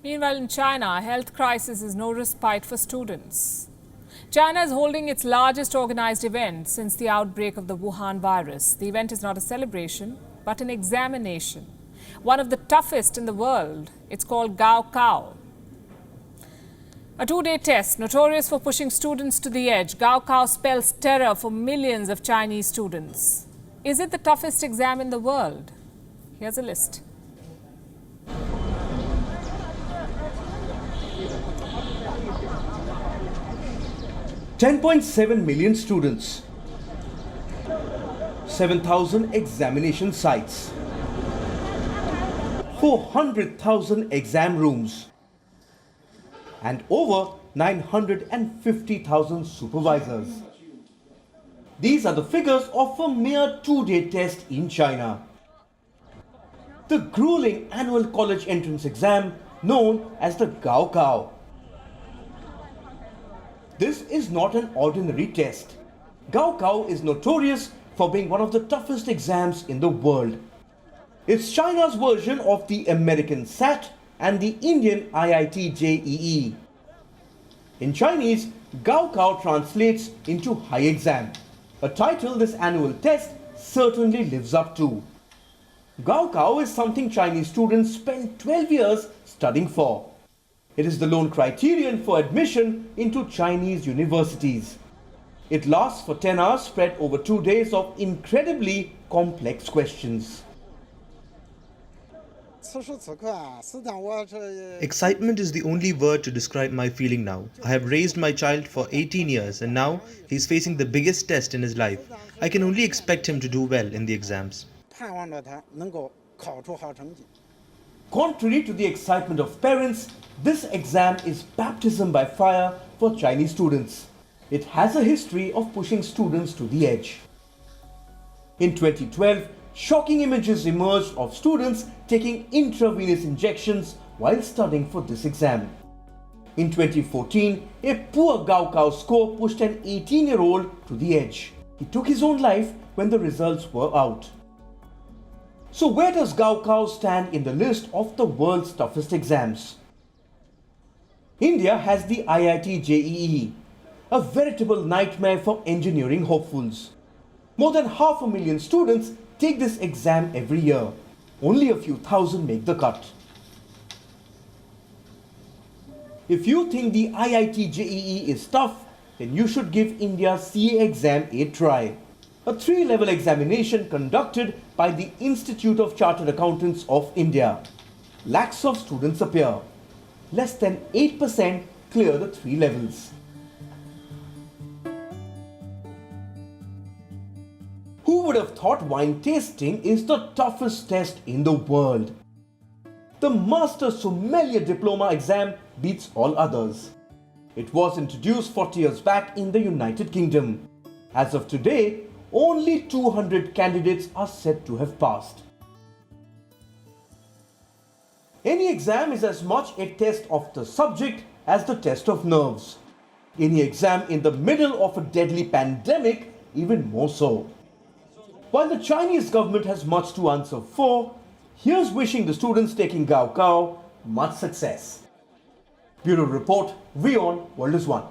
Meanwhile, in China, a health crisis is no respite for students. China is holding its largest organized event since the outbreak of the Wuhan virus. The event is not a celebration, but an examination. One of the toughest in the world. It's called Gaokao. A two-day test, notorious for pushing students to the edge. Gaokao spells terror for millions of Chinese students. Is it the toughest exam in the world? Here's a list. $10.7 million students, 7,000 examination sites, 400,000 exam rooms, and over 950,000 supervisors. These are the figures of a mere two-day test in China. The grueling annual college entrance exam known as the Gaokao. This is not an ordinary test. Gaokao is notorious for being one of the toughest exams in the world. It's China's version of the American SAT and the Indian IIT JEE. In Chinese, Gaokao translates into high exam, a title this annual test certainly lives up to. Gaokao is something Chinese students spend 12 years studying for. It is the lone criterion for admission into Chinese universities. It lasts for 10 hours spread over 2 days of incredibly complex questions. Excitement is the only word to describe my feeling now. I have raised my child for 18 years and now he's facing the biggest test in his life. I can only expect him to do well in the exams. Contrary to the excitement of parents, this exam is baptism by fire for Chinese students. It has a history of pushing students to the edge. In 2012, shocking images emerged of students taking intravenous injections while studying for this exam. In 2014, a poor Gaokao score pushed an 18-year-old to the edge. He took his own life when the results were out. So where does Gaokao stand in the list of the world's toughest exams? India has the IIT JEE, a veritable nightmare for engineering hopefuls. More than 500,000 students take this exam every year. Only a few thousand make the cut. If you think the IIT JEE is tough, then you should give India's CA exam a try. A 3-level examination conducted by the Institute of Chartered Accountants of India. Lakhs of students appear. Less than 8% clear the 3 levels. Who would have thought wine tasting is the toughest test in the world? The Master Sommelier Diploma exam beats all others. It was introduced 40 years back in the United Kingdom. As of today, only 200 candidates are said to have passed. Any exam is as much a test of the subject as the test of nerves. Any exam in the middle of a deadly pandemic, even more so. While the Chinese government has much to answer for, here's wishing the students taking Gaokao much success. Bureau Report, WION World is One.